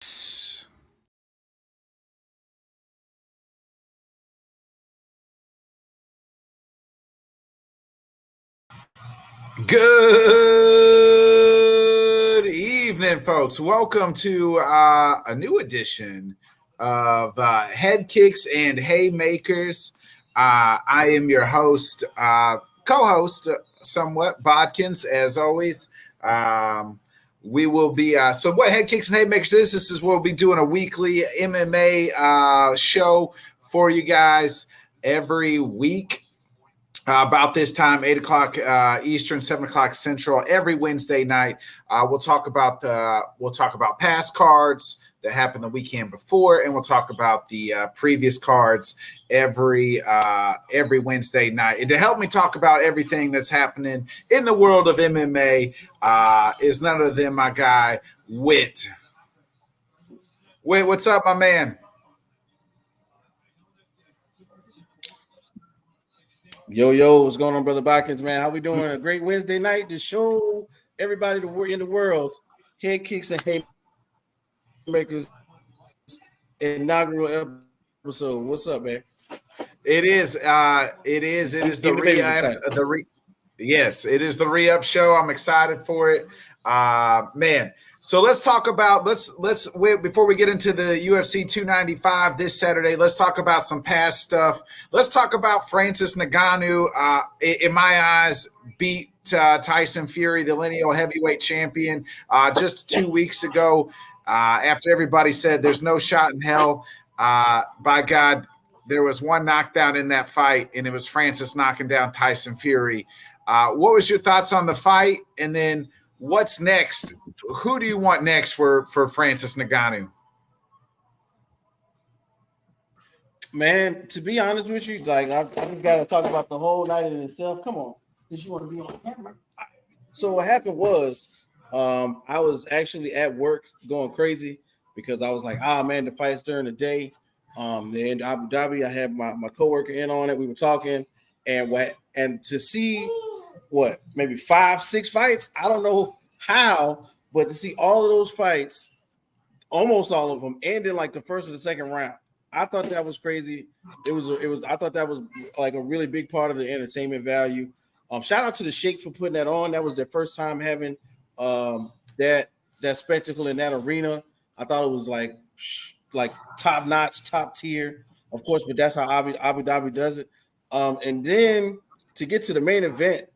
Good evening, folks. Welcome to a new edition of Headkicks and Haymakers. I am your host, co-host, somewhat, Bodkins, as always. We will be so what Headkicks and Haymakers is. This is where we'll be doing a weekly MMA show for you guys every week. About this time, 8 o'clock Eastern, 7 o'clock Central, every Wednesday night. We'll talk about past cards that happened the weekend before, and we'll talk about the previous cards every Wednesday night. And to help me talk about everything that's happening in the world of MMA is none other than my guy Wit. Wit, what's up, my man? Yo, what's going on, Brother Botkins, man? How we doing? A great Wednesday night to show everybody in the world Head Kicks and Haymakers inaugural episode. What's up, man? It is the yes, it is the re-up show. I'm excited for it. Man. So let's talk about before we get into the UFC 295 this Saturday, let's talk about some past stuff. Let's talk about Francis Ngannou. In my eyes, beat Tyson Fury, the lineal heavyweight champion, just 2 weeks ago. After everybody said there's no shot in hell, by God, there was one knockdown in that fight, and it was Francis knocking down Tyson Fury. What was your thoughts on the fight, and then what's next? Who do you want next for Francis Ngannou? Man, to be honest with you, like I just got to talk about the whole night in itself. Come on, did you want to be on camera? So what happened was, I was actually at work going crazy because I was like, man, the fight's during the day. Then Abu Dhabi, I had my coworker in on it. We were talking, and to see maybe 5-6 fights. I don't know how, but to see all of those fights, almost all of them, ended like the first or the second round. I thought that was crazy. I thought that was like a really big part of the entertainment value. Shout out to the Sheikh for putting that on. That was their first time having that spectacle in that arena. I thought it was like top notch, top tier, of course, but that's how Abu Dhabi does it. And then to get to the main event,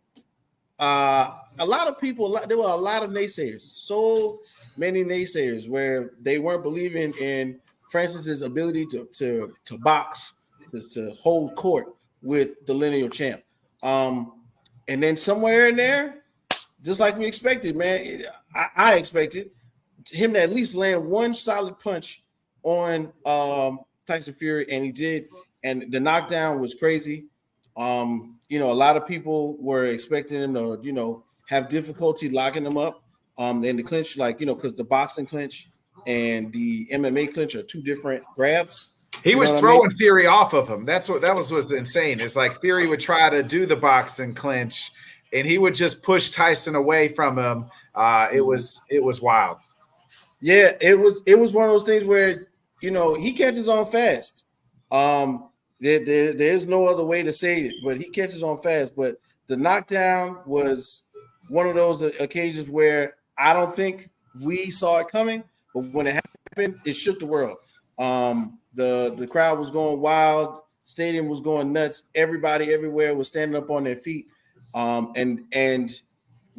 a lot of people, there were a lot of naysayers, so many naysayers where they weren't believing in Francis's ability to box, to hold court with the lineal champ. And then somewhere in there, just like we expected, man, I expected him to at least land one solid punch on Tyson Fury, and he did. And the knockdown was crazy. A lot of people were expecting him to, have difficulty locking them up. And the clinch, because the boxing clinch and the MMA clinch are two different grabs. He was throwing Fury off of him. That was insane. It's like Fury would try to do the boxing clinch, and he would just push Tyson away from him. It was wild. Yeah, it was one of those things where he catches on fast. There's no other way to say it, but he catches on fast. But the knockdown was one of those occasions where I don't think we saw it coming, but when it happened, it shook the world. The crowd was going wild, stadium was going nuts, everybody everywhere was standing up on their feet. And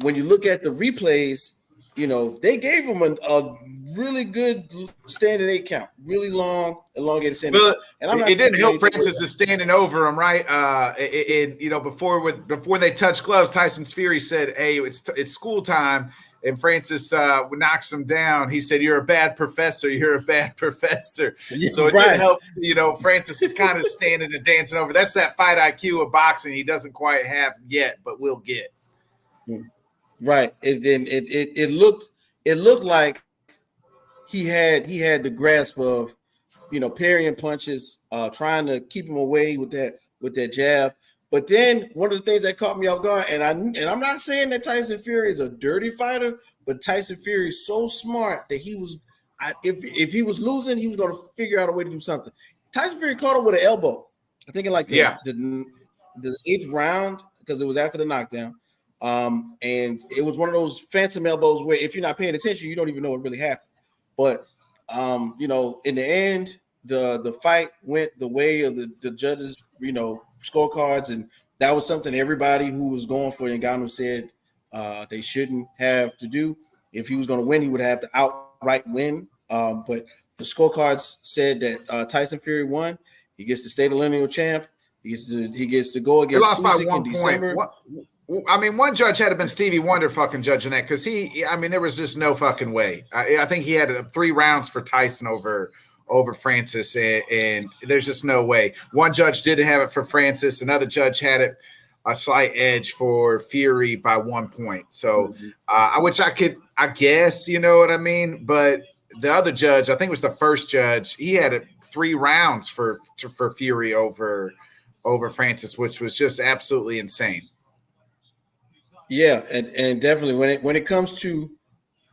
when you look at the replays, they gave him a really good standing 8 count, really long, elongated standing. Well, and it didn't help Francis is standing over him, right? Before they touched gloves, Tyson Fury said, "Hey, it's school time," and Francis knocks him down. He said, "You're a bad professor. You're a bad professor." Yeah, so it didn't help. Francis is kind of standing and dancing over. That's that fight IQ of boxing he doesn't quite have yet, but will get. Right. It looked like he had the grasp of, parrying punches, trying to keep him away with that jab. But then one of the things that caught me off guard, and I'm not saying that Tyson Fury is a dirty fighter, but Tyson Fury is so smart that he was if he was losing, he was going to figure out a way to do something. Tyson Fury caught him with an elbow. I think in like the eighth round because it was after the knockdown. And it was one of those phantom elbows where if you're not paying attention, you don't even know what really happened. But in the end, the fight went the way of the judges, scorecards, and that was something everybody who was going for Ngannou said they shouldn't have to do. If he was going to win, he would have to outright win. But the scorecards said that Tyson Fury won. He gets to stay the lineal champ. He gets to go against Usyk in December. One judge had to been Stevie Wonder fucking judging that because there was just no fucking way. I think he had 3 rounds for Tyson over Francis, and there's just no way. One judge didn't have it for Francis. Another judge had it a slight edge for Fury by 1 point. So, which I guess, you know what I mean? But the other judge, I think it was the first judge, he had it 3 rounds for Fury over Francis, which was just absolutely insane. Yeah, and definitely when it comes to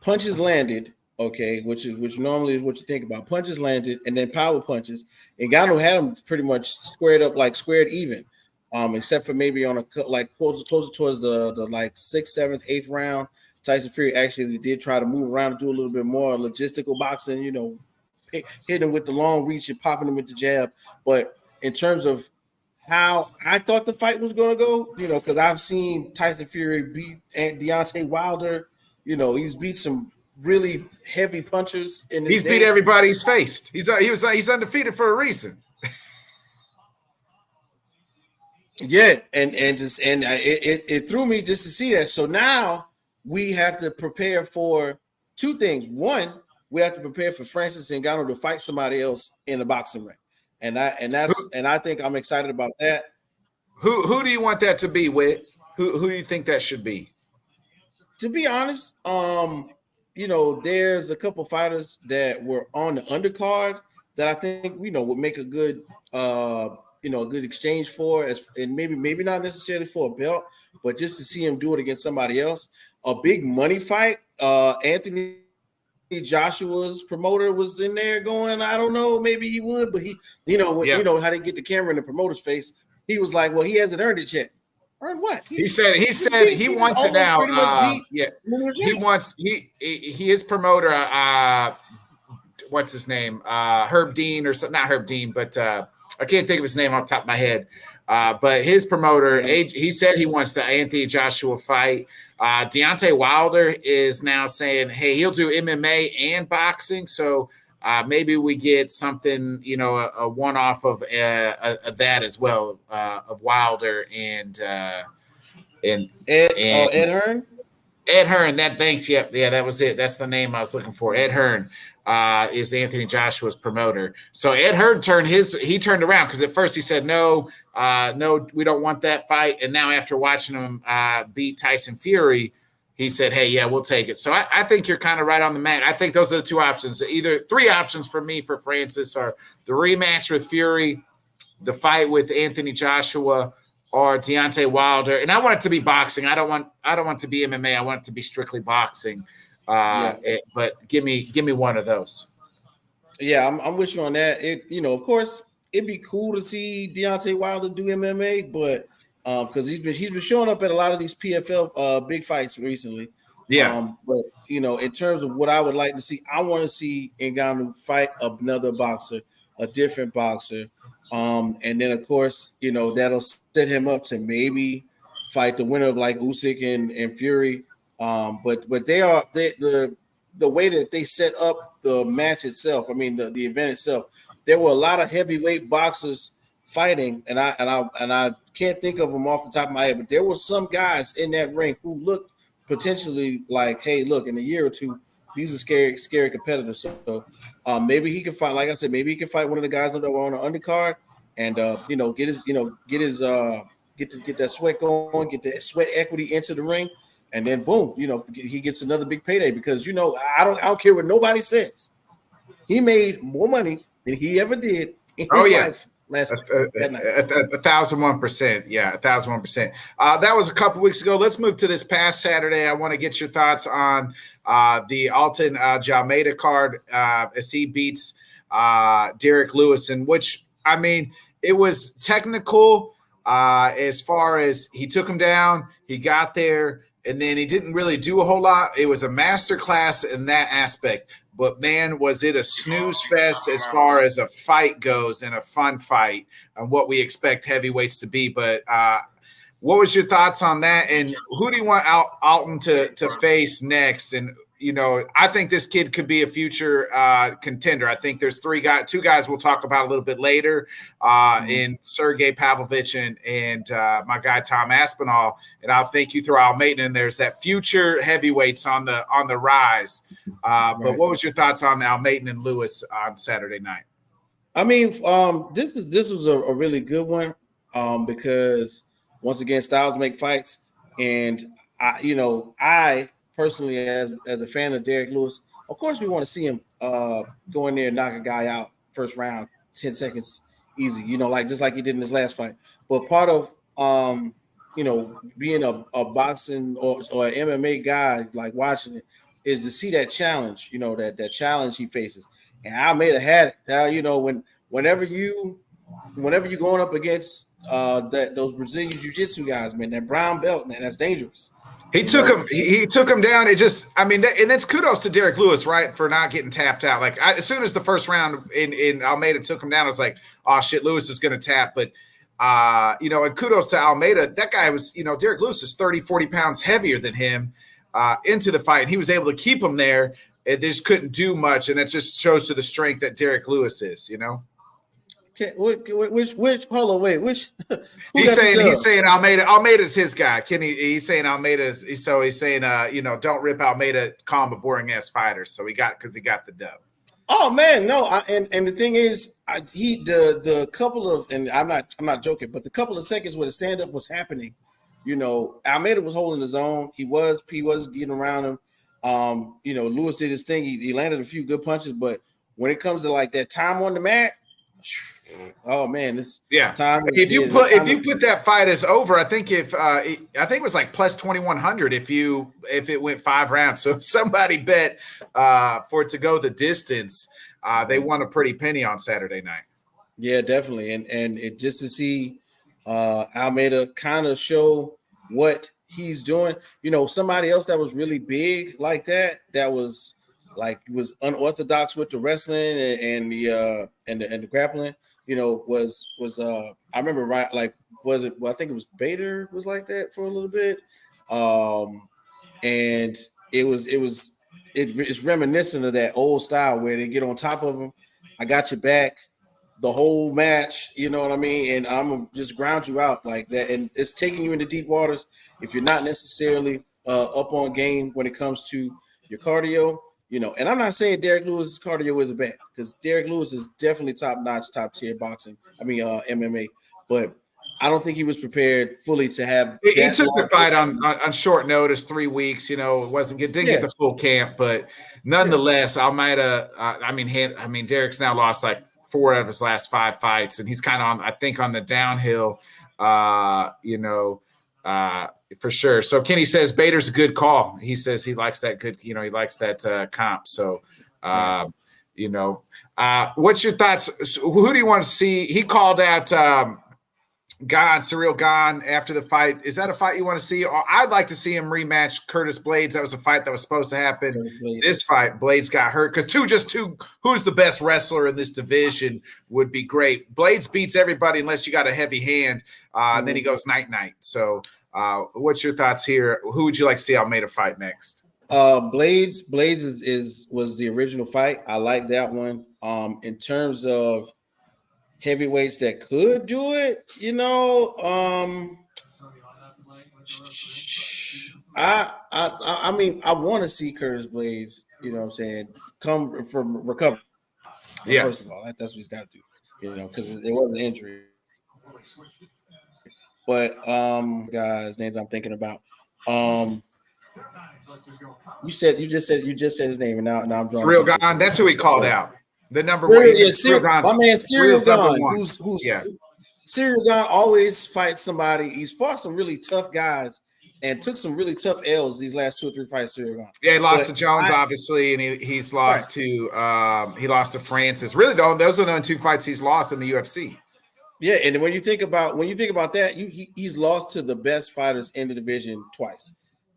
punches landed, okay, which normally is what you think about. Punches landed and then power punches. And Ngannou had him pretty much squared up, like squared even, except for maybe on closer towards the like 6th, 7th, 8th round. Tyson Fury actually did try to move around and do a little bit more logistical boxing, hitting him with the long reach and popping him with the jab. But in terms of how I thought the fight was going to go, because I've seen Tyson Fury beat Deontay Wilder. He's beat some really heavy punchers in his He's beat everybody he's faced. He's undefeated for a reason. Yeah, and it threw me just to see that. So now we have to prepare for 2 things. One, we have to prepare for Francis Ngannou to fight somebody else in the boxing ring. And I think I'm excited about that. Who do you want that to be, Whit? Who do you think that should be? To be honest, there's a couple fighters that were on the undercard that I think would make a good a good exchange for, and maybe not necessarily for a belt, but just to see him do it against somebody else. A big money fight. Anthony Joshua's promoter was in there going, I don't know, maybe he would, but he, you know how they get the camera in the promoter's face. He was like, well, he hasn't earned it yet. Earned what? He said he wants it now. His promoter, what's his name? Herb Dean or something, not Herb Dean, but I can't think of his name off the top of my head. But his promoter, he said he wants the Anthony Joshua fight. Deontay Wilder is now saying, hey, he'll do MMA and boxing. So maybe we get something, a one-off of that as well, of Wilder and Ed Hearn. Ed Hearn, thanks. Yeah, that was it. That's the name I was looking for. Ed Hearn is Anthony Joshua's promoter. So Ed Hearn turned around because at first he said no, we don't want that fight. And now after watching him beat Tyson Fury, he said, hey, yeah, we'll take it. So I think you're kind of right on the mat. I think those are the 2 options. Either 3 options for me for Francis are the rematch with Fury, the fight with Anthony Joshua, or Deontay Wilder. And I want it to be boxing. I don't want it to be MMA. I want it to be strictly boxing. But give me one of those. Yeah, I'm with you on that. Of course, it'd be cool to see Deontay Wilder do MMA, but because he's been showing up at a lot of these PFL big fights recently. Yeah. But in terms of what I would like to see, I want to see Ngannou fight another boxer, a different boxer. And then of course, that'll set him up to maybe fight the winner of like Usyk and Fury. But the way that they set up the match itself, the event itself, there were a lot of heavyweight boxers fighting, and I can't think of them off the top of my head, but there were some guys in that ring who looked potentially like, hey, look, in a year or 2, these are scary competitors. So maybe he can fight, like I said, maybe he can fight one of the guys that were on the undercard and get that sweat going, get that sweat equity into the ring, and then boom, he gets another big payday because I don't care what nobody says. He made more money than he ever did in his life last night, that night. 1,001%. Yeah, 1,001%. That was a couple weeks ago. Let's move to this past Saturday. I want to get your thoughts on the Alton Jalmeda card as he beats Derek Lewis, in which, I mean, it was technical as far as he took him down, he got there, and then he didn't really do a whole lot. It was a masterclass in that aspect. But, man, was it a snooze fest as far as a fight goes, and a fun fight, and what we expect heavyweights to be. But what was your thoughts on that? And who do you want Alton to face next? And, you know, I think this kid could be a future contender. I think there's two guys we'll talk about a little bit later in Sergey Pavlovich and my guy Tom Aspinall. And I'll think you throw Almeida in. There's that future heavyweights on the rise. But what was your thoughts on Almeida and Lewis on Saturday night? I mean, this was a really good one because once again, styles make fights, and I personally, as a fan of Derek Lewis, of course, we want to see him go in there and knock a guy out first round, 10 seconds easy, like just like he did in his last fight. But part of being a boxing or an MMA guy, like watching it, is to see that challenge, that challenge he faces. And Almeida had it. Whenever you going up against those Brazilian jiu-jitsu guys, man, that brown belt, man, that's dangerous. He took him down. It just, I mean, and that's kudos to Derek Lewis, right, for not getting tapped out. Like as soon as the first round in Almeida took him down, I was like, oh shit, Lewis is going to tap. But and kudos to Almeida. That guy was, Derek Lewis is 30, 40 pounds heavier than him into the fight. And he was able to keep him there. And they just couldn't do much, and that just shows to the strength that Derek Lewis is. Okay, which hold on, wait, which he's saying Almeida's his guy. Kenny, he's saying Almeida's. He's saying don't rip Almeida, call him a boring ass fighter. So he got the dub. Oh man, no, and the thing is, the couple of, and I'm not joking, but the couple of seconds where the stand up was happening, Almeida was holding his own. He was getting around him. Lewis did his thing. He landed a few good punches, but when it comes to like that time on the mat, oh man, time. If you put that fight as over, I think it was like plus 2,100 if it went 5 rounds. So if somebody bet for it to go the distance, they won a pretty penny on Saturday night. Yeah, definitely, and it just to see Almeida kind of show what he's doing. Somebody else that was really big like that was unorthodox with the wrestling and the grappling. Was I remember I think it was Bader was like that for a little bit, and it's reminiscent of that old style where they get on top of them. I got your back the whole match, you know what I mean? And I'm gonna just ground you out like that. And it's taking you into deep waters if you're not necessarily up on game when it comes to your cardio, And I'm not saying Derek Lewis's cardio isn't bad, because Derek Lewis is definitely top-notch, top-tier boxing. MMA. But I don't think he was prepared fully to have. He took the fight on short notice, 3 weeks. Didn't get the full camp, but nonetheless, Almeida. Derek's now lost like 4 out of his last 5 fights, and he's kind of on the downhill. For sure. So Kenny says Bader's a good call. He says he likes that good. He likes that comp. So, what's your thoughts? Who do you want to see? He called out Cyril Gane after the fight. Is that a fight you want to see? Or I'd like to see him rematch Curtis Blaydes. That was a fight that was supposed to happen. This fight, Blaydes got hurt because who's the best wrestler in this division would be great. Blaydes beats everybody unless you got a heavy hand, and then he goes night. So, what's your thoughts here? Who would you like to see Almeida fight next? Blaydes was the original fight. I like that one. In terms of heavyweights that could do it, I want to see Curtis Blaydes, come from recovery. Yeah. First of all, that's what he's got to do, because it was an injury. But guys, names I'm thinking about. You just said his name, and now I'm drawing. Cyril Gane. That's who he called out. The number one. My man Serial number Gun, one. who's Yeah. Serial Gun always fights somebody. He's fought some really tough guys and took some really tough L's these last 2 or 3 fights. Serial Gun. Yeah, he lost to Jones, obviously, and he's lost to Francis. Really, though, those are the only 2 fights he's lost in the UFC. Yeah, and when you think about that, he's lost to the best fighters in the division twice.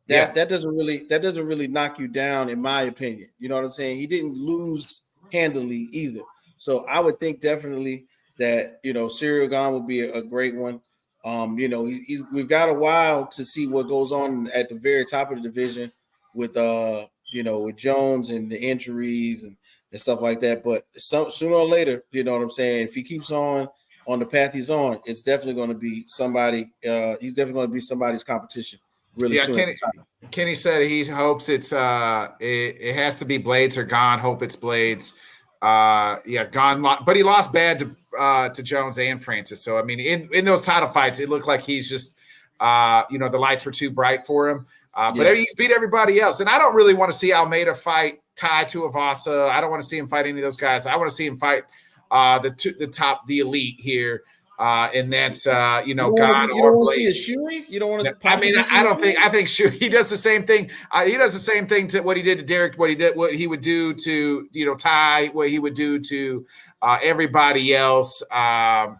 That doesn't really knock you down, in my opinion. You know what I'm saying? He didn't lose handily either. So I would think definitely that Serial Gun would be a great one. We've got a while to see what goes on at the very top of the division with with Jones and the injuries and stuff like that. But sooner or later, you know what I'm saying, if he keeps on the path he's on, it's definitely going to be somebody. He's definitely going to be somebody's competition really soon at the time. Kenny said he hopes it has to be Blades or Gone. Hope it's Blades. Gone, but he lost bad to Jones and Francis. So I mean, in those title fights, it looked like he's just the lights were too bright for him. But he's beat everybody else, and I don't really want to see Almeida fight Tai Tuivasa. I don't want to see him fight any of those guys. I want to see him fight the elite here, and that's God. You don't want to see a Shuey. You don't want to. I mean, I don't think. I think Shuey. He does the same thing. He does the same thing to what he did to Derek. What he would do to Tai. What he would do to everybody else. And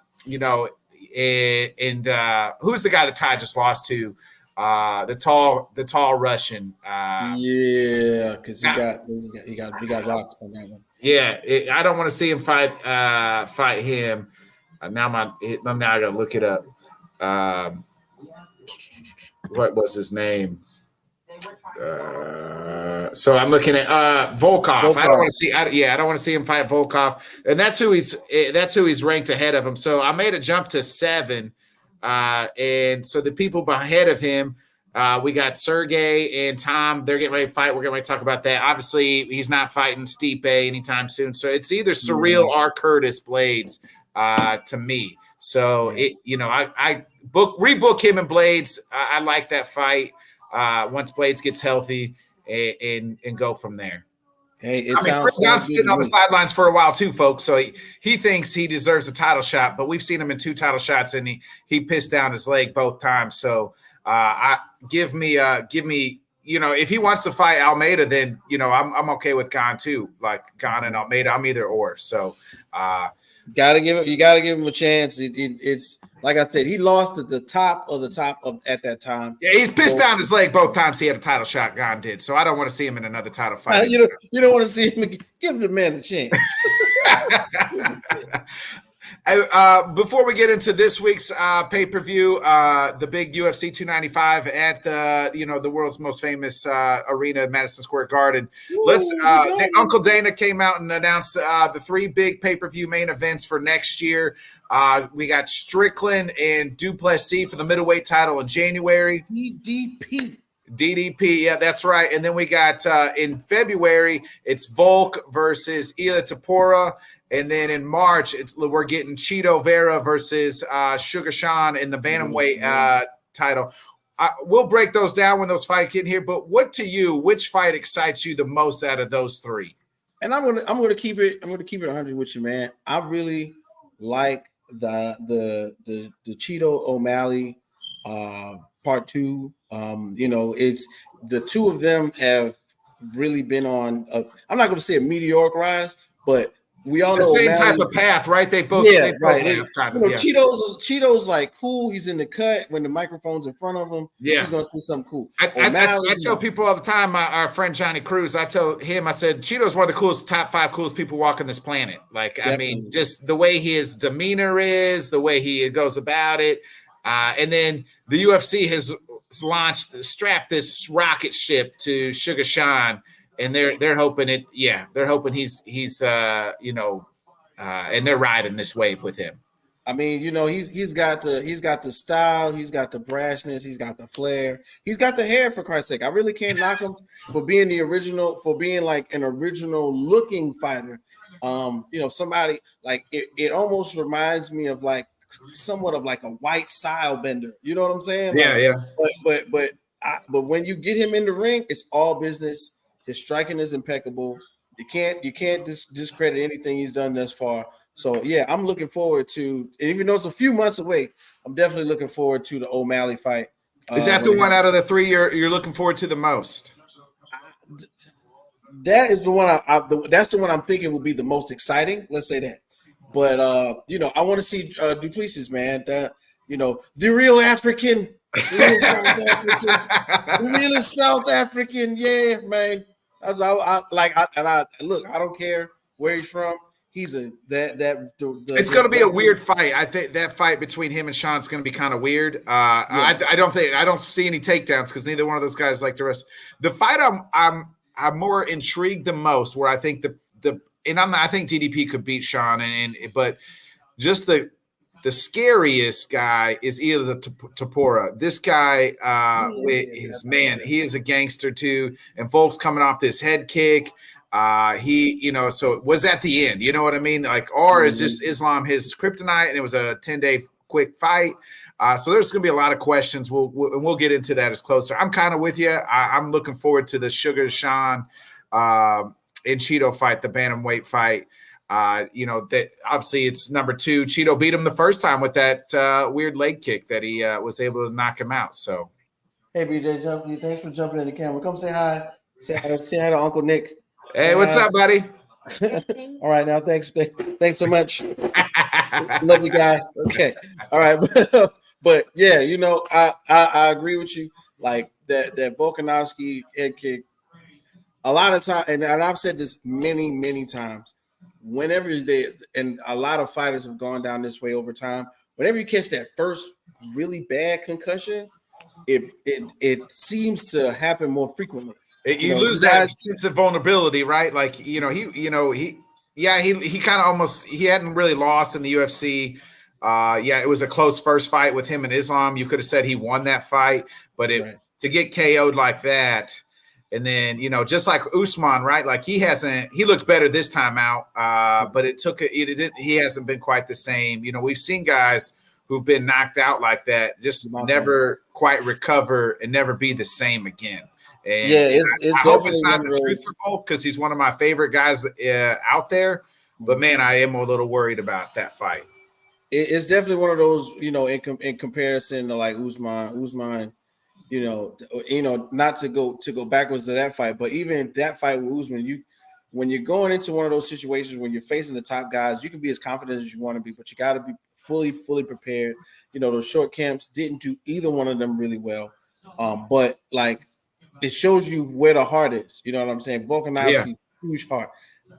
who's the guy that Tai just lost to? The tall Russian. Because he got rocked on that one. Yeah, I don't want to see him fight him. Now I gotta look it up. What was his name? So I'm looking at Volkov. I don't want to see. I don't want to see him fight Volkov, and that's who he's ranked ahead of him. So I made a jump to 7, and so the people ahead of him. We got Sergey and Tom. They're getting ready to fight. We're getting ready to talk about that. Obviously, he's not fighting Stipe anytime soon. So it's either Surreal or Curtis Blades to me. So I rebook him and Blades. I like that fight once Blades gets healthy and go from there. Hey, God's sitting on the sidelines for a while too, folks. So he thinks he deserves a title shot, but we've seen him in 2 title shots, and he pissed down his leg both times. So give me if he wants to fight Almeida, then I'm okay with Gane too. Like Gane and Almeida, I'm either or. So you gotta give him a chance. It's like I said, he lost at the top of at that time. Yeah, he's pissed down his leg both times he had a title shot. Gane did. So I don't want to see him in another title fight. You don't want to see him. Give the man a chance. Before we get into this week's pay-per-view, the big UFC 295 at the world's most famous arena, Madison Square Garden. Uncle Dana came out and announced the 3 big pay-per-view main events for next year. We got Strickland and Duplessis for the middleweight title in January. DDP, yeah, that's right. And then we got in February, it's Volk versus Ilia Topuria. And then in March, we're getting Chito Vera versus Sugar Sean in the bantamweight title. We'll break those down when those fights get in here. But which fight excites you the most out of those 3? And I'm gonna keep it 100 with you, man. I really like the Chito O'Malley part 2. It's the 2 of them have really been on. I'm not going to say a meteoric rise, but we all know the same type of path, right? They both, right. Cheeto's like cool. He's in the cut when the microphone's in front of him. Yeah, he's gonna see something cool. I tell people all the time. Our friend Johnny Cruz. I tell him. I said Cheeto's one of the coolest, top 5 coolest people walking this planet. Like, definitely. I mean, just the way his demeanor is, the way he goes about it, and then the UFC has strapped this rocket ship to Sugar Sean. And they're hoping he's and they're riding this wave with him. I mean, he's got the style, he's got the brashness, he's got the flair, he's got the hair, for Christ's sake. I really can't knock him for being like an original looking fighter. Somebody like it almost reminds me of like somewhat of like a white style bender. You know what I'm saying? Yeah. But when you get him in the ring, it's all business. His striking is impeccable. You can't discredit anything he's done thus far. So yeah, I'm looking forward to, even though it's a few months away, I'm definitely looking forward to the O'Malley fight. Is that When the it one happens. out of the three you're looking forward to the most? That is the one that's the one I'm thinking will be the most exciting. Let's say that. But I want to see Duplessis, man. The real African, the real South African, the real South African. Yeah, man. Look. I don't care where he's from. He's a It's going his to be a legacy. weird fight. I think that fight between him and Sean's going to be kind of weird. Yeah, I don't see any takedowns because neither one of those guys like the rest. The fight I'm more intrigued the most, where I think I think DDP could beat Sean, but just the scariest guy is either Tapora. This guy, he is a gangster too. And folks coming off this head kick, so it was at the end. You know what I mean? Like, or is just Islam his kryptonite, and it was a 10-day quick fight. So there's going to be a lot of questions. We'll get into that as closer. I'm kind of with you. I'm looking forward to the Sugar Sean and Cheeto fight, the bantamweight fight. That obviously it's number 2. Cheeto beat him the first time with that weird leg kick that he was able to knock him out. So, hey BJ, thanks for jumping in the camera. Come say hi. Say hi to Uncle Nick. hey, what's up, buddy? All right, now thanks so much. Love you, guy. Okay, all right, but yeah, I agree with you. Like that Volkanovski head kick. A lot of time, and I've said this many times. Whenever and a lot of fighters have gone down this way over time. Whenever you catch that first really bad concussion, it seems to happen more frequently. You lose that sense of vulnerability, right? Like, he kind of almost, he hadn't really lost in the UFC. It was a close first fight with him and Islam. You could have said he won that fight, but to get KO'd like that, and then, just like Usman, right? Like he looked better this time out, but he hasn't been quite the same. We've seen guys who've been knocked out like that just never quite recover and never be the same again. And it's I hope it's not the truth for Volk, because he's one of my favorite guys out there. But man, I am a little worried about that fight. It's definitely one of those, in comparison to like Usman, not to go backwards to that fight, but even that fight with Usman, when you're going into one of those situations when you're facing the top guys, you can be as confident as you want to be, but you got to be fully prepared. Those short camps didn't do either one of them really well, but like it shows you where the heart is. You know what I'm saying? Volkanovski, huge heart.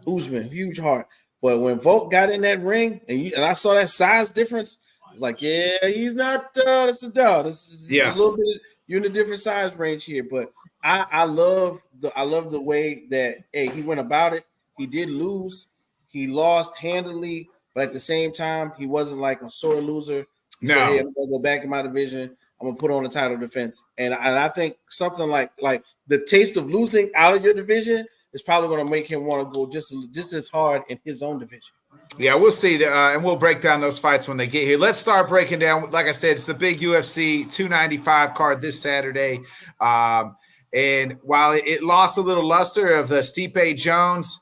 Usman, huge heart. But when Volk got in that ring and I saw that size difference, I was like, yeah, he's not. That's a dog. It's a little bit. You're in a different size range here, but I love the way that he went about it. He did lose. He lost handily, but at the same time, he wasn't like a sore loser. He said, hey, I'm gonna go back in my division. I'm gonna put on a title defense, and I think something like the taste of losing out of your division is probably going to make him want to go just as hard in his own division. Yeah, we'll see, and we'll break down those fights when they get here. Let's start breaking down. Like I said, it's the big UFC 295 card this Saturday, and while it lost a little luster of the Stipe Jones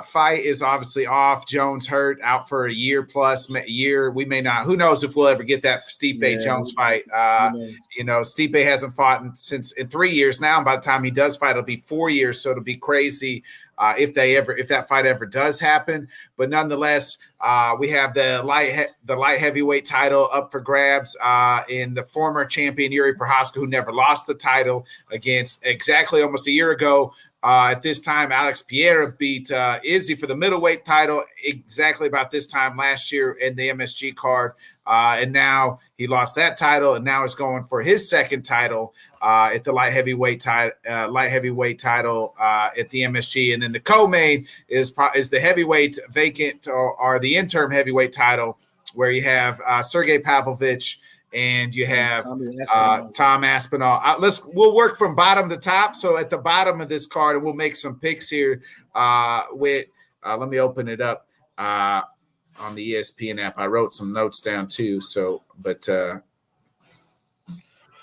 fight is obviously off. Jones hurt, out for a year plus. We may not. Who knows if we'll ever get that Stipe Jones fight? Stipe hasn't fought in 3 years now. And by the time he does fight, it'll be 4 years. So it'll be crazy if that fight ever does happen. But nonetheless, we have the light heavyweight title up for grabs in the former champion Yuri Prochazka, who never lost the title, against exactly almost a year ago. At this time, Alex Pereira beat Izzy for the middleweight title exactly about this time last year in the MSG card. And now he lost that title, and now is going for his second title at the light heavyweight title at the MSG. And then the co-main is the heavyweight vacant or the interim heavyweight title, where you have Sergey Pavlovich and you have Tom Aspinall. We'll work from bottom to top. So at the bottom of this card, and we'll make some picks here let me open it up on the ESPN app. I wrote some notes down too. So, but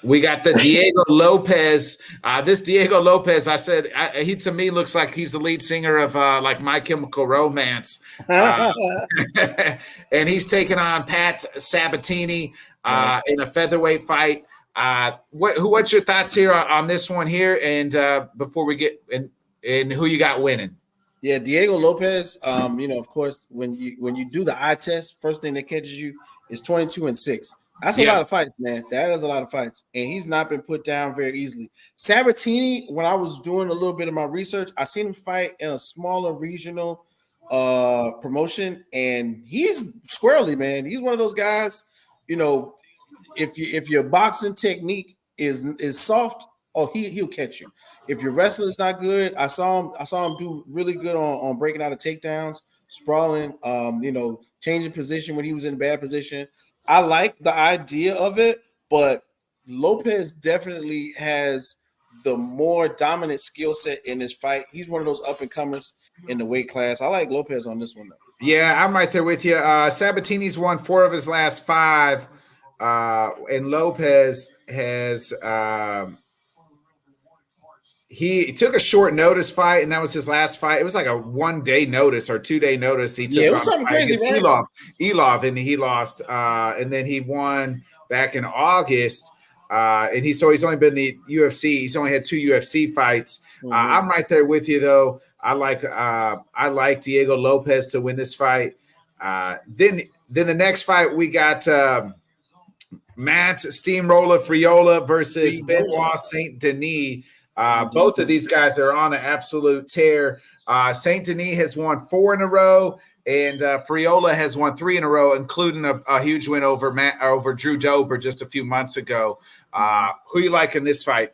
We got the Diego Lopez. This Diego Lopez, I said, he to me looks like he's the lead singer of like My Chemical Romance. And he's taking on Pat Sabatini in a featherweight fight. What's your thoughts here on this one here? And before we get and who you got winning? Yeah, Diego Lopez. Of course, when you do the eye test, first thing that catches you is 22-6. That's a lot of fights, man. That is a lot of fights, and he's not been put down very easily. Sabatini, when I was doing a little bit of my research, I seen him fight in a smaller regional promotion, and he's squarely, man. He's one of those guys. If your boxing technique is soft, he'll catch you. If your wrestling is not good, I saw him do really good on breaking out of takedowns, sprawling, changing position when he was in a bad position. I like the idea of it, but Lopez definitely has the more dominant skill set in this fight. He's one of those up and comers in the weight class. I like Lopez on this one, though. Yeah, I'm right there with you. Sabatini's won 4 of his last 5, and Lopez has he took a short notice fight, and that was his last fight. It was like a 1-day notice or 2-day notice. He took it was something crazy, man. Elov, and he lost. And then he won back in August. And he's only been in the UFC. He's only had 2 UFC fights. Mm-hmm. I'm right there with you, though. I like Diego Lopez to win this fight. Then the next fight we got Matt Steamroller Friola versus Benoit Saint Denis. Both of these guys are on an absolute tear. Saint Denis has won 4 in a row, and Friola has won 3 in a row, including a huge win over Drew Dober just a few months ago. Who you like in this fight?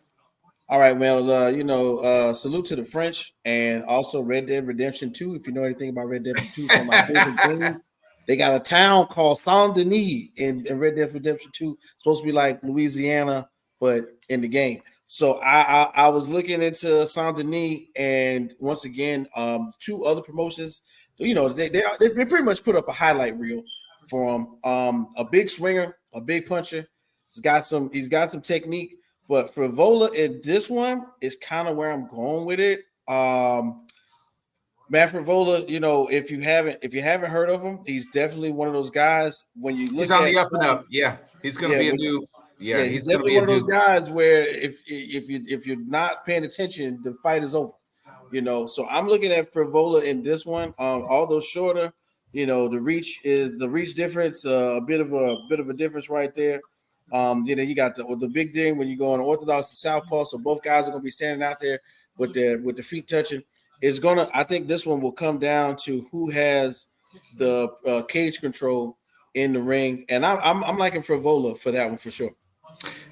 All right, well, salute to the French and also Red Dead Redemption 2. If you know anything about Red Dead Redemption 2, some of my favorite games. They got a town called Saint Denis in Red Dead Redemption 2. It's supposed to be like Louisiana, but in the game. So I was looking into Saint Denis, and once again, 2 other promotions. They pretty much put up a highlight reel for him. A big swinger, a big puncher. He's got some technique. But Frivola in this one is kind of where I'm going with it. Matt Frivola, if you haven't heard of him, he's definitely one of those guys. When you look, he's on the up and up. Yeah, he's going to be a new. Yeah, he's definitely one of those guys where if you're not paying attention, the fight is over. So I'm looking at Frivola in this one. Although shorter, the reach difference, a bit of a difference right there. You got the big thing when you go on orthodox to southpaw, so both guys are going to be standing out there with the feet touching. I think this one will come down to who has the cage control in the ring, and I'm liking Frivola for that one for sure.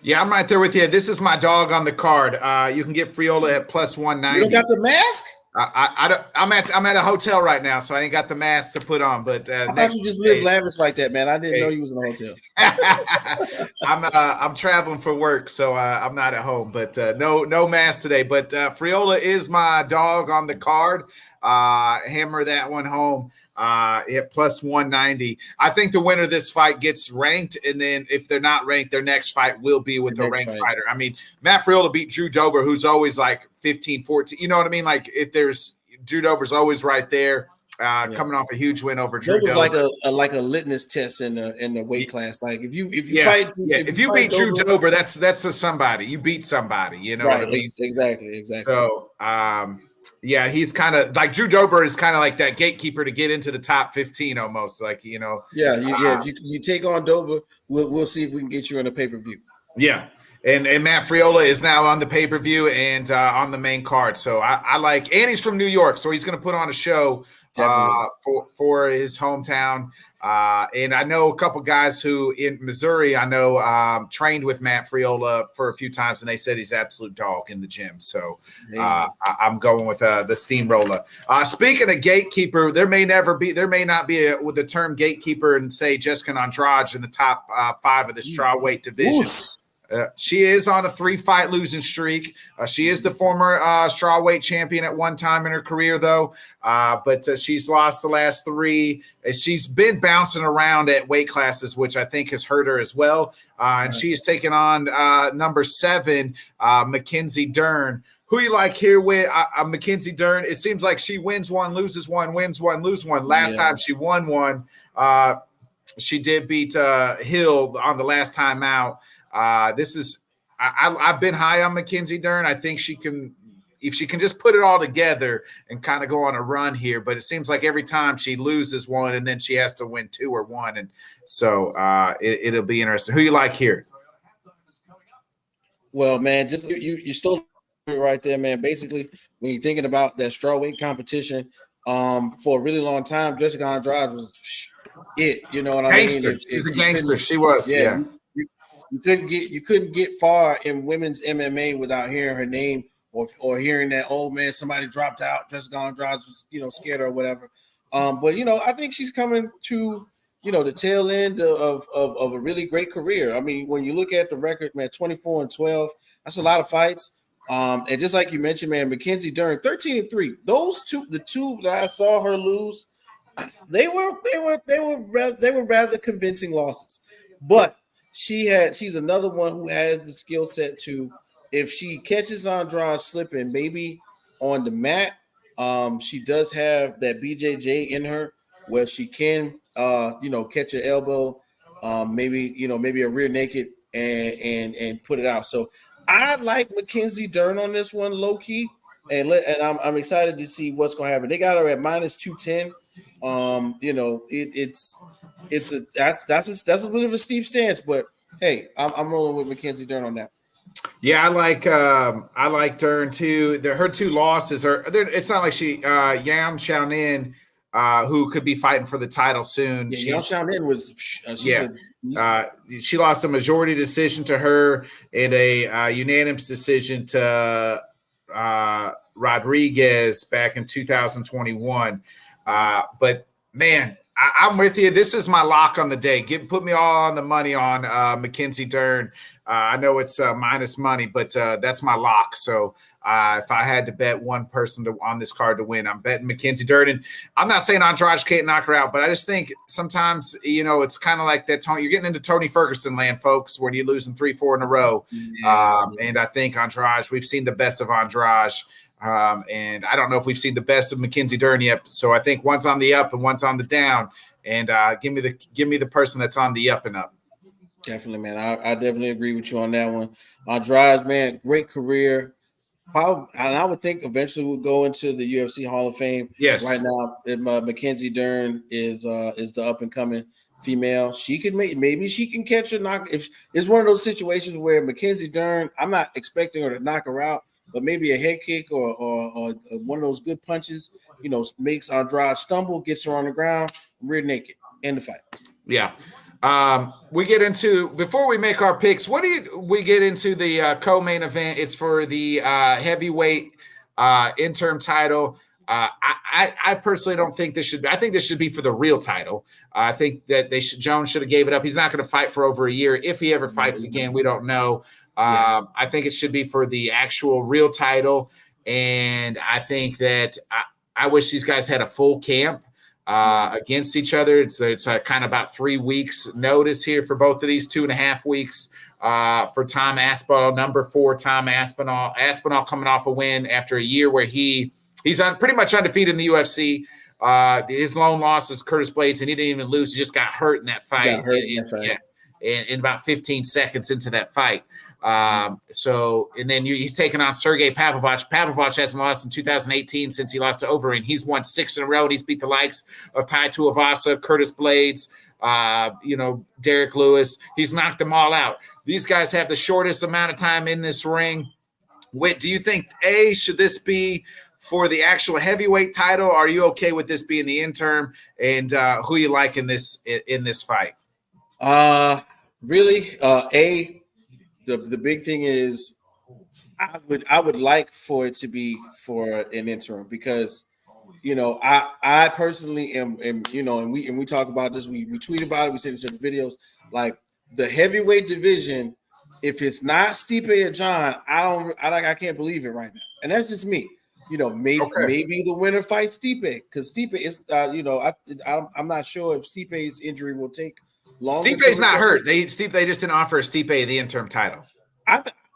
Yeah, I'm right there with you. This is my dog on the card. You can get Friola at plus 190. You don't got the mask? I'm at a hotel right now, so I ain't got the mask to put on. But I thought you just lived lavish like that, man. I didn't know you was in a hotel. I'm traveling for work, so I'm not at home. But no mask today. But Friola is my dog on the card. Hammer that one home. At plus 190. I think the winner of this fight gets ranked, and then if they're not ranked, their next fight will be with a ranked fighter. I mean, Matt Friola beat Drew Dober, who's always like 15, 14. You know what I mean? Like if there's Drew Dober's always right there, coming off a huge win over Drew Dober. like a litmus test in the weight class. Like if you beat Drew Dober, that's a somebody. You beat somebody. You know what I mean? Exactly. So yeah, he's kind of like Drew Dober is kind of like that gatekeeper to get into the top 15 almost. Like, Yeah. If you take on Dober, we'll see if we can get you in a pay-per-view. Yeah. And Matt Friola is now on the pay-per-view and on the main card. So I like, and he's from New York, so he's going to put on a show for his hometown. And I know a couple guys who in Missouri, trained with Matt Friola for a few times, and they said he's absolute dog in the gym. So I'm going with the steamroller. Speaking of gatekeeper, there may not be with the term gatekeeper and say Jessica Andrade in the top 5 of the strawweight division. She is on a 3-fight losing streak. She is the former strawweight champion at one time in her career, though. But she's lost the last 3. She's been bouncing around at weight classes, which I think has hurt her as well. And she's taken on number 7, Mackenzie Dern. Who you like here with Mackenzie Dern? It seems like she wins one, loses one, wins one, loses one. Last time she won one, she did beat Hill on the last time out. This is I've been high on Mackenzie Dern. I think she can, if she can just put it all together and kind of go on a run here. But it seems like every time she loses one and then she has to win 2 or 1, and so it'll be interesting. Who you like here? Well, man, just you stole it right there, man. Basically, when you're thinking about that strawweight competition, for a really long time, Jessica Andrade was it. You know what I mean? She's a gangster. She was. Yeah. You couldn't get far in women's MMA without hearing her name or hearing that, oh man, somebody dropped out, Jessica Andrade was, scared or whatever. But I think she's coming to the tail end of a really great career. I mean, when you look at the record, man, 24-12, that's a lot of fights. And just like you mentioned, man, Mackenzie Dern, 13-3. The two that I saw her lose, they were rather convincing losses. But she's another one who has the skill set to, if she catches Andrade slipping, maybe on the mat, she does have that BJJ in her where she can catch an elbow, maybe a rear naked and put it out. So I like Mackenzie Dern on this one, low key, and I'm excited to see what's going to happen. They got her at -210. That's a bit of a steep stance, but hey, I'm rolling with Mackenzie Dern on that. Yeah, I like Dern too. Her 2 losses are. It's not like Yam Xiaonan, who could be fighting for the title soon. Yeah, Yam Xiaonan was. She lost a majority decision to her and a unanimous decision to Rodriguez back in 2021. But man, I'm with you. This is my lock on the day. Put me all on the money on Mackenzie Dern. I know it's minus money, but that's my lock. So if I had to bet one person on this card to win, I'm betting Mackenzie Dern. And I'm not saying Andrade can't knock her out, but I just think sometimes, it's kind of like that. You're getting into Tony Ferguson land, folks, when you're losing 3-4 in a row. And I think Andrade, we've seen the best of Andrade. And I don't know if we've seen the best of Mackenzie Dern yet. So I think one's on the up and one's on the down. And give me the person that's on the up and up. Definitely, man. I definitely agree with you on that one. Andrade, man, great career. Probably, and I would think eventually we'll go into the UFC Hall of Fame. Yes. Right now, Mackenzie Dern is the up and coming female. She could maybe she can catch a knock. If it's one of those situations where Mackenzie Dern, I'm not expecting her to knock her out, but maybe a head kick or one of those good punches, makes Andrade stumble, gets her on the ground, rear naked, end the fight. Yeah. We get into, before we make our picks, we get into the co-main event. It's for the heavyweight interim title. I personally don't think this should be. I think this should be for the real title. I think that Jones should have gave it up. He's not going to fight for over a year. If he ever fights again, we don't know. I think it should be for the actual real title. And I think that I wish these guys had a full camp against each other. It's kind of about 3 weeks notice here for both of these, 2.5 weeks for Tom Aspinall, number 4 Tom Aspinall. Aspinall coming off a win after a year where he's pretty much undefeated in the UFC. His lone loss is Curtis Blades, and he didn't even lose. He just got hurt in that fight. In about 15 seconds into that fight. And then he's taking on Sergey Pavlovich. Pavlovich hasn't lost in 2018 since he lost to Overeem. He's won 6 in a row, and he's beat the likes of Tai Tuivasa, Curtis Blades, Derek Lewis. He's knocked them all out. These guys have the shortest amount of time in this ring. Whit, do you think, should this be for the actual heavyweight title? Are you okay with this being the interim? And who you like in this fight? Really, the big thing is I would like for it to be for an interim because I personally am and we talk about this, we tweet about it, we send it to the videos, like the heavyweight division if it's not Stipe or John, I can't believe it right now. And that's just me. Okay. Maybe the winner fights Stipe because Stipe is, I'm not sure if Stipe's injury will take longer to Stipe's not recover. hurt. They just didn't offer Stipe the interim title.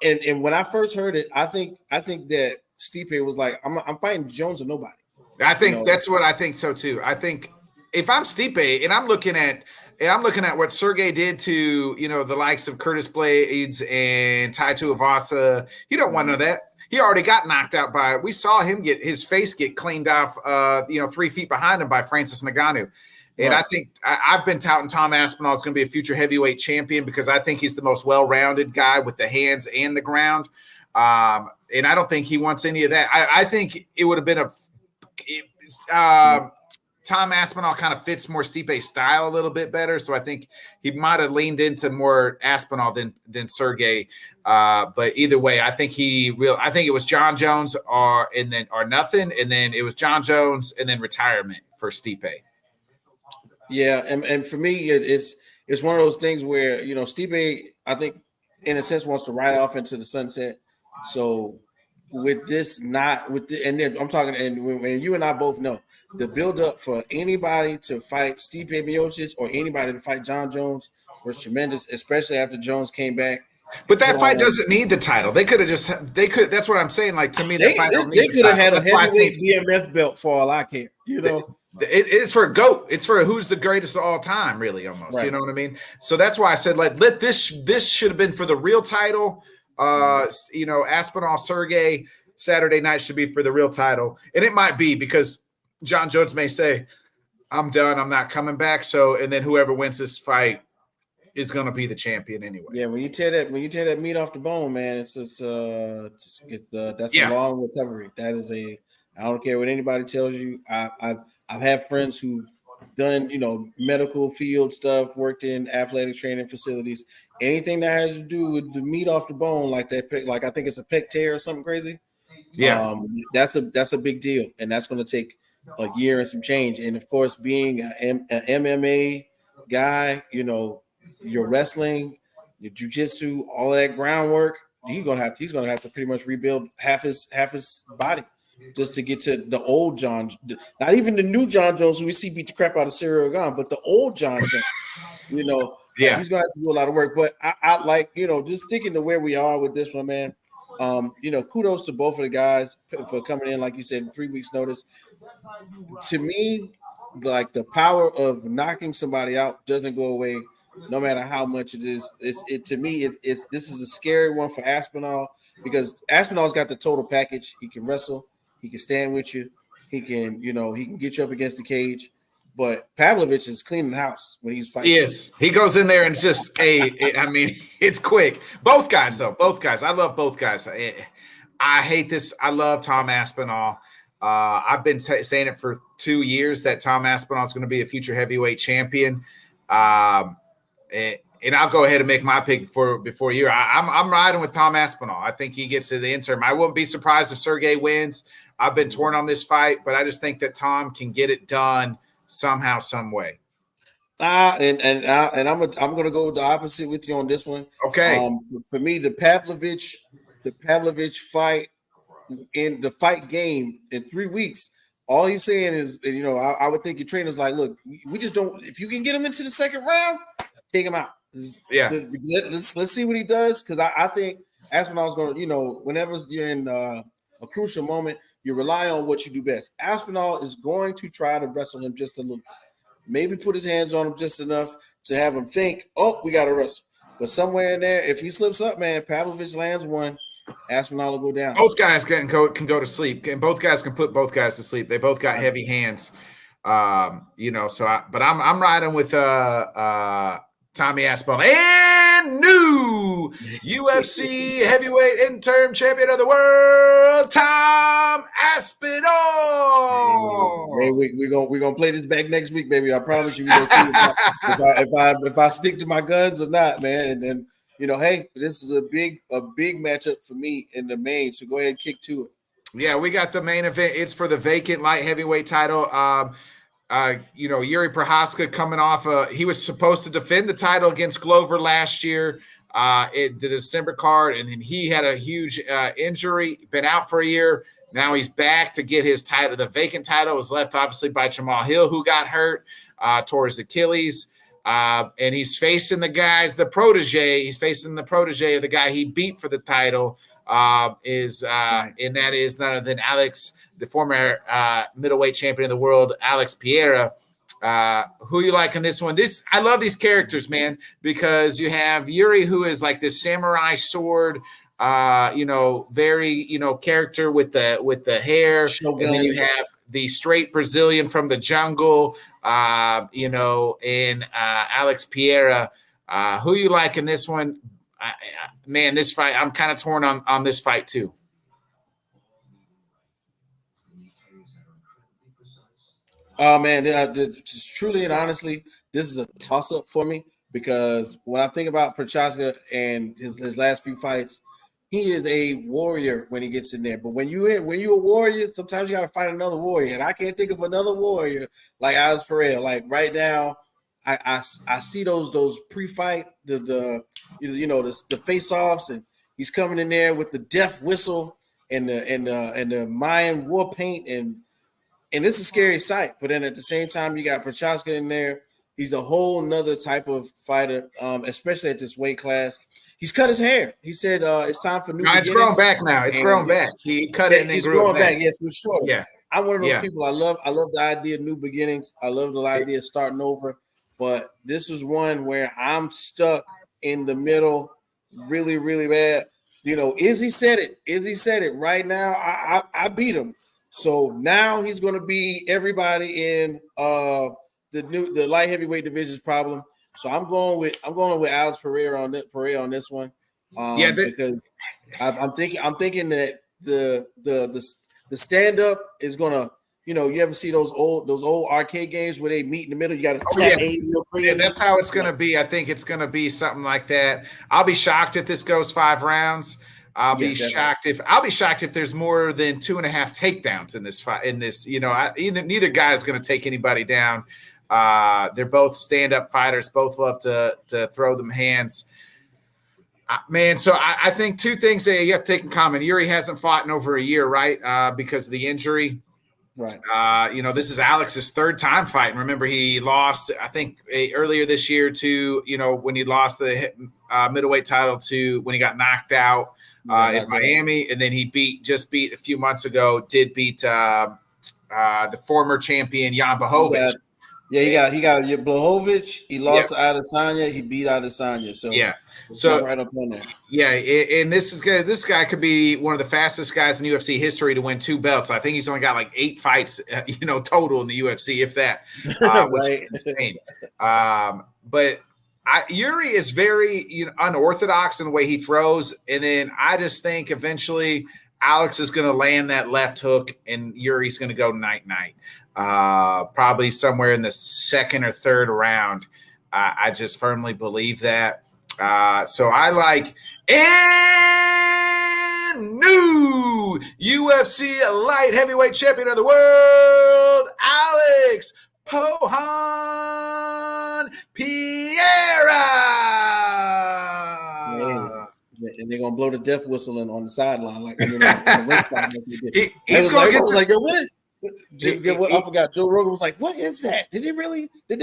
And when I first heard it, I think that Stipe was like, I'm fighting Jones or nobody. I You think know, that's what I think so too. I think if I'm Stipe and I'm looking at what Sergey did to the likes of Curtis Blades and Tai Tuivasa, you don't want none of that. He already got knocked out by. We saw him get his face get cleaned off, 3 feet behind him by Francis Ngannou. And right. I think I've been touting Tom Aspinall is going to be a future heavyweight champion because I think he's the most well-rounded guy with the hands and the ground. And I don't think he wants any of that. I think it would have been Tom Aspinall kind of fits more Stipe's style a little bit better, so I think he might have leaned into more Aspinall than Sergey. But either way, I think it was John Jones or nothing, and then it was John Jones and then retirement for Stipe. Yeah, and for me, it's one of those things where Stipe, I think, in a sense, wants to ride off into the sunset. So with this, not with the, and then I'm talking, and when you and I both know the build up for anybody to fight Stipe Miocic or anybody to fight John Jones was tremendous, especially after Jones came back But and put that fight on. doesn't need the title. They could have That's what I'm saying. Like to me, that fight don't They need the could have title. had a That's why I heavyweight think BMF belt for all I care. it's for a GOAT. It's for who's the greatest of all time, really, almost. Right. You know what I mean? So that's why I said, like, this should have been for the real title. Aspinall Sergey Saturday night should be for the real title. And it might be because John Jones may say, I'm done, I'm not coming back. So, and then whoever wins this fight is going to be the champion anyway. Yeah, when you tear that meat off the bone, man, that's a Yeah. long recovery. That is I don't care what anybody tells you. I've had friends who've done medical field stuff, worked in athletic training facilities, anything that has to do with the meat off the bone, like that, like I think it's a pec tear or something crazy. Yeah. That's a big deal, and that's going to take a year and some change. And of course, being an MMA guy, your wrestling, your jujitsu, all of that groundwork, he's gonna have to pretty much rebuild half his body just to get to the old John, not even the new John Jones who we see beat the crap out of Cyril Gane, but the old John Jones. Yeah. He's gonna have to do a lot of work. But I like, just thinking to where we are with this one, man. Kudos to both of the guys for coming in, like you said, 3 weeks notice. To me, like the power of knocking somebody out doesn't go away, no matter how much it is. To me, this is a scary one for Aspinall because Aspinall's got the total package. He can wrestle, he can stand with you, he can get you up against the cage. But Pavlovich is cleaning the house when he's fighting. Yes, he goes in there and it's just it's quick. Both guys, though. Both guys. I love both guys. I hate this. I love Tom Aspinall. I've been saying it for 2 years that Tom Aspinall is going to be a future heavyweight champion. And I'll go ahead and make my pick before you. I'm riding with Tom Aspinall. I think he gets to the interim. I wouldn't be surprised if Sergey wins. I've been torn on this fight, but I just think that Tom can get it done somehow, some way. And I'm gonna go the opposite with you on this one. Okay. For me, the Pavlovich fight in the fight game in 3 weeks. All he's saying is, I would think your trainer's like, look, we just don't. If you can get him into the second round, take him out. Yeah. Let's see what he does because I think Aspinall's going to, whenever you're in a crucial moment, you rely on what you do best. Aspinall is going to try to wrestle him just a little bit. Maybe put his hands on him just enough to have him think, oh, we got to wrestle. But somewhere in there, if he slips up, man, Pavlovich lands one, Aspinall will go down. Both guys can go to sleep, and both guys can put both guys to sleep. They both got heavy hands, So, I'm riding with Tommy Aspinall and new UFC heavyweight interim champion of the world, Tom Aspinall. Hey, we're gonna play this back next week, baby. I promise you, we're gonna see if I stick to my guns or not, man. And hey, this is a big matchup for me in the main. So go ahead and kick to it. Yeah, we got the main event. It's for the vacant light heavyweight title. Yuri Prohaska coming off. He was supposed to defend the title against Glover last year. the December card, and then he had a huge injury, been out for a year. Now he's back to get his title. The vacant title was left, obviously, by Jamal Hill, who got hurt, tore his Achilles. And he's facing the protege. He's facing the protege of the guy he beat for the title, and that is none other than Alex, the former middleweight champion of the world, Alex Pereira. Who you like in this one? I love these characters, man, because you have Yuri, who is like this samurai sword, very, character with the hair. Shogun. And then you have the straight Brazilian from the jungle, and Alex Pereira. Who you like in this one? Man, this fight, I'm kind of torn on this fight too. Oh man, truly and honestly, this is a toss-up for me because when I think about Prochazka and his last few fights, he is a warrior when he gets in there. But when you're a warrior, sometimes you got to fight another warrior, and I can't think of another warrior like Alex Pereira. Like right now, I see those pre-fight the face-offs, and he's coming in there with the death whistle and the Mayan war paint and it's a scary sight. But then at the same time, you got Prochazka in there. He's a whole nother type of fighter, especially at this weight class. He's cut his hair. He said it's time for new beginnings. It's grown back now. It's grown back. He cut it and it's grew growing back. Yes, it was shorter. Yeah. I'm one of those people. I love the idea of new beginnings. I love the idea of starting over. But this is one where I'm stuck in the middle really, really bad. Izzy said it right now. I beat him. So now he's going to be everybody in the light heavyweight division's problem. So I'm going with Alex Pereira on this one. Because I'm thinking that the stand up is gonna, you ever see those old arcade games where they meet in the middle? You got to real crazy. Yeah, that's how it's gonna be. I think it's gonna be something like that. I'll be shocked if this goes 5 rounds. I'll be shocked if there's more than 2.5 takedowns in this fight. Neither guy is going to take anybody down. They're both stand-up fighters. Both love to throw them hands. Man, so I think 2 things that you have to take in common. Yuri hasn't fought in over a year, right? Because of the injury. Right. This is Alex's 3rd time fighting. Remember, he lost, I think, earlier this year to, when he lost the middleweight title to when he got knocked out. In Miami, and then he just beat a few months ago. Did beat the former champion Jan Blachowicz. He got Blachowicz. He lost to Adesanya. He beat Adesanya. So right up on there. Yeah, and this guy could be one of the fastest guys in UFC history to win 2 belts. I think he's only got like 8 fights, total in the UFC, if that. Which is insane. But Yuri is very unorthodox in the way he throws, and then I just think eventually Alex is going to land that left hook, and Yuri's going to go night-night, probably somewhere in the 2nd or 3rd round. I just firmly believe that. So I like and new UFC light heavyweight champion of the world, Alex Pohan Pereira. And they're gonna blow the death whistle on the sideline, like on the ringside. He's going to get what? I forgot. Joe Rogan was like, "What is that? Did they really get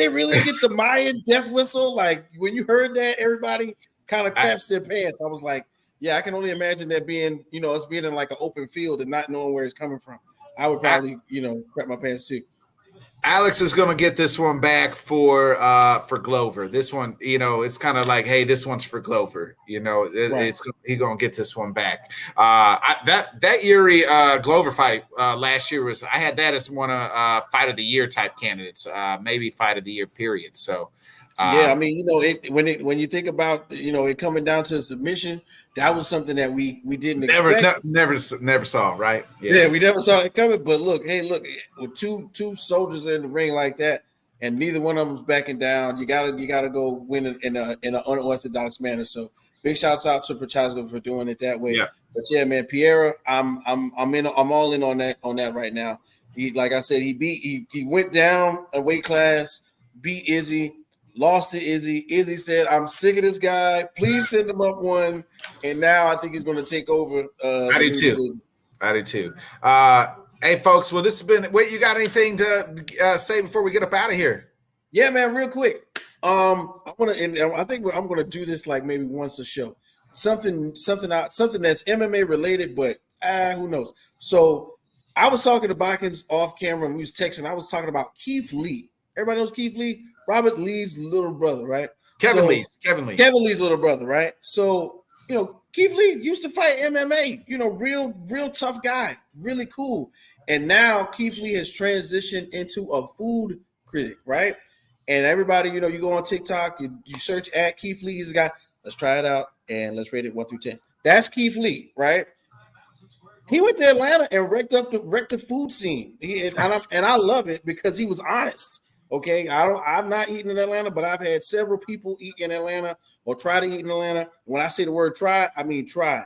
the Mayan death whistle?" Like when you heard that, everybody kind of craps their pants. I was like, "Yeah, I can only imagine that being, us being in like an open field and not knowing where it's coming from. I would probably, crap my pants too." Alex is going to get this one back for Glover. This one, it's kind of like, hey, this one's for Glover. He's going to get this one back. That Yuri Glover fight last year I had that as one of fight of the year type candidates, maybe fight of the year period. So. I mean, when you think about, it coming down to a submission, that was something that we didn't expect. Never saw, right? Yeah, we never saw it coming. But look, with two soldiers in the ring like that, and neither one of them's backing down, you gotta go win in an unorthodox manner. So big shouts out to Prochazka for doing it that way. Yeah. But yeah, man, Pereira, I'm all in on that right now. He, like I said, he went down a weight class, beat Izzy. lost to Izzy. Izzy said, "I'm sick of this guy. Please send him up one." And now I think he's going to take over. I do too. Division. I do too. Hey, folks. Well, this has been. Wait, you got anything to say before we get up out of here? Yeah, man. Real quick. I want to, and I think I'm going to do this like maybe once a show. Something that's MMA related, but who knows? So I was talking to Bikins off camera and we was texting. I was talking about Keith Lee. Everybody knows Keith Lee, Robert Lee's little brother, right? Kevin Lee's little brother, right? So, Keith Lee used to fight MMA, real tough guy, really cool. And now Keith Lee has transitioned into a food critic, right? And everybody, you go on TikTok, you search at Keith Lee, he's a guy. Let's try it out and let's rate it 1 through 10. That's Keith Lee, right? He went to Atlanta and wrecked the food scene. And I love it because he was honest. Okay, I'm not eating in Atlanta, but I've had several people eat in Atlanta or try to eat in Atlanta. When I say the word try, I mean try.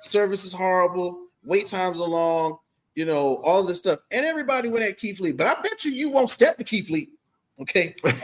Service is horrible, wait times are long, all this stuff. And everybody went at Keith Lee, but I bet you won't step to Keith Lee. Okay, I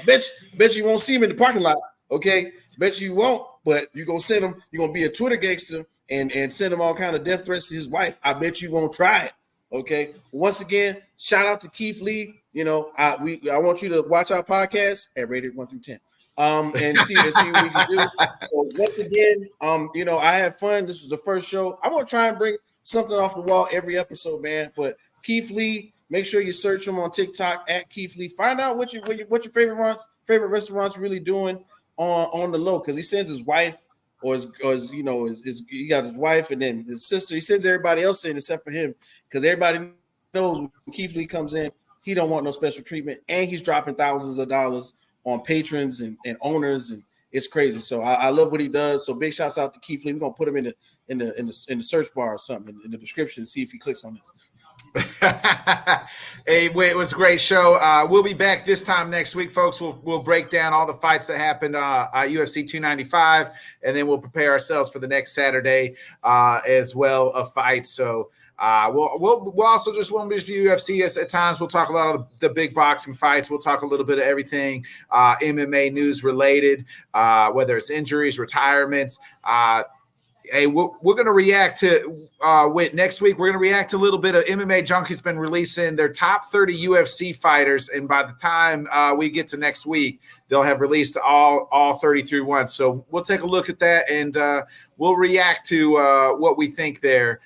bet you won't see him in the parking lot. Okay, bet you won't, but you're gonna send him. You're gonna be a Twitter gangster and send him all kind of death threats to his wife. I bet you won't try it. Okay. Once again, shout out to Keith Lee. I want you to watch our podcast at rated 1 through 10. And see what we can do. So once again, I had fun. This was the first show. I'm gonna try and bring something off the wall every episode, man. But Keith Lee. Make sure you search him on TikTok at Keith Lee. Find out what your favorite restaurants really doing on the low, because he sends his wife or his he got his wife and then his sister. He sends everybody else in except for him, because everybody knows when Keith Lee comes in, he don't want no special treatment, and he's dropping thousands of dollars on patrons and owners, and it's crazy. So I love what he does. So big shouts out to Keith Lee. We're gonna put him in the search bar or something in the description and see if he clicks on this. Hey, it was a great show. We'll be back this time next week, folks. We'll break down all the fights that happened at UFC 295, and then we'll prepare ourselves for the next Saturday as well of fights. So we'll also just won't just be UFC at times. We'll talk a lot of the big boxing fights. We'll talk a little bit of everything MMA news related, whether it's injuries, retirements. Hey, we're going to react to next week. We're going to react to a little bit of MMA Junkie's been releasing their top 30 UFC fighters, and by the time we get to next week, they'll have released all 33 ones. So we'll take a look at that, and we'll react to what we think there.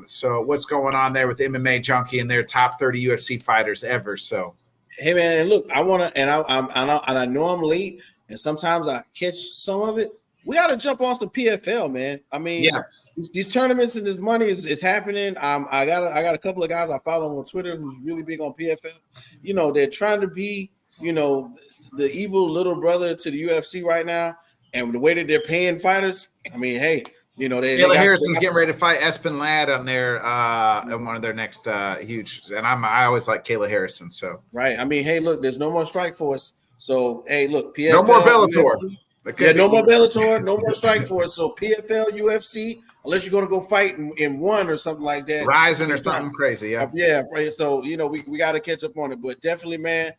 So what's going on there with MMA Junkie and their top 30 UFC fighters ever? So, hey man, look, I want to, and I know I'm late, and sometimes I catch some of it. We got to jump on some PFL, man. I mean, yeah. These tournaments and this money is happening. I got a couple of guys I follow on Twitter who's really big on PFL. They're trying to be, the evil little brother to the UFC right now. And the way that they're paying fighters, I mean, hey, Kayla Harrison's getting ready to fight Espen Ladd on their on one of their next huge. And I always like Kayla Harrison. So right. I mean, hey, look, there's no more Strikeforce. So hey, look, PFL, no more Bellator. UFC, yeah, no more Bellator, no more Strikeforce. So PFL, UFC, unless you're going to go fight in one or something like that. Rising or something crazy, yeah. Yeah, right. So, we got to catch up on it. But definitely, man,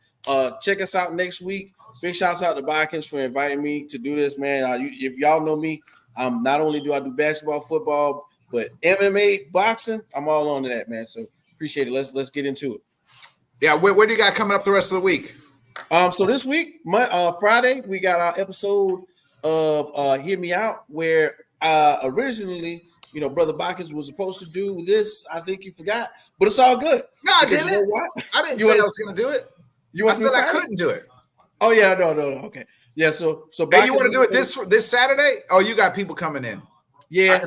check us out next week. Big shouts out to Bikins for inviting me to do this, man. If y'all know me, not only do I do basketball, football, but MMA, boxing, I'm all on to that, man. So appreciate it. Let's get into it. Yeah, where do you got coming up the rest of the week? So this week, Friday, we got our episode of Hear Me Out, where originally, Brother Bikins was supposed to do this. I think you forgot, but it's all good. No, I didn't. You know I didn't say I was going to do it. I said I couldn't do it. Oh yeah, no. Okay, yeah. So hey, you want to do it this Saturday? Oh, you got people coming in. Yeah.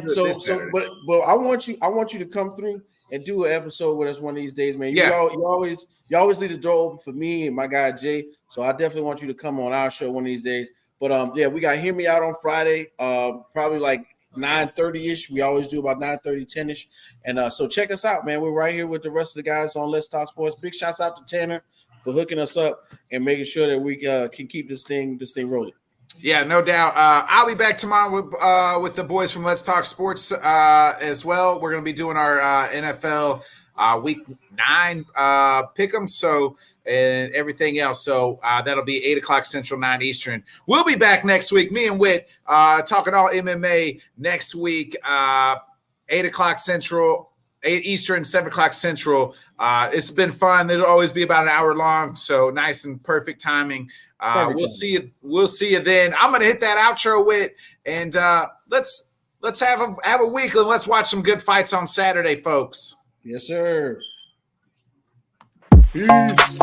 But I want you to come through and do an episode with us one of these days, man. You always leave the door open for me and my guy Jay. So I definitely want you to come on our show one of these days. But yeah, we got Hear Me Out on Friday, probably like 9:30ish. We always do about 9:30, 10ish. And so check us out, man. We're right here with the rest of the guys on Let's Talk Sports. Big shouts out to Tanner for hooking us up and making sure that we can keep this thing rolling. Yeah, no doubt. I'll be back tomorrow with the boys from Let's Talk Sports as well. We're going to be doing our NFL week 9 pick 'em. So and everything else. So that'll be 8 o'clock Central, 9 Eastern. We'll be back next week. Me and Whit talking all MMA next week. 8 o'clock Central, 8 Eastern, 7 o'clock Central. It's been fun. It'll always be about an hour long, so nice and perfect timing. See you. We'll see you then. I'm gonna hit that outro with, and let's have a week and let's watch some good fights on Saturday, folks. Yes, sir. Peace.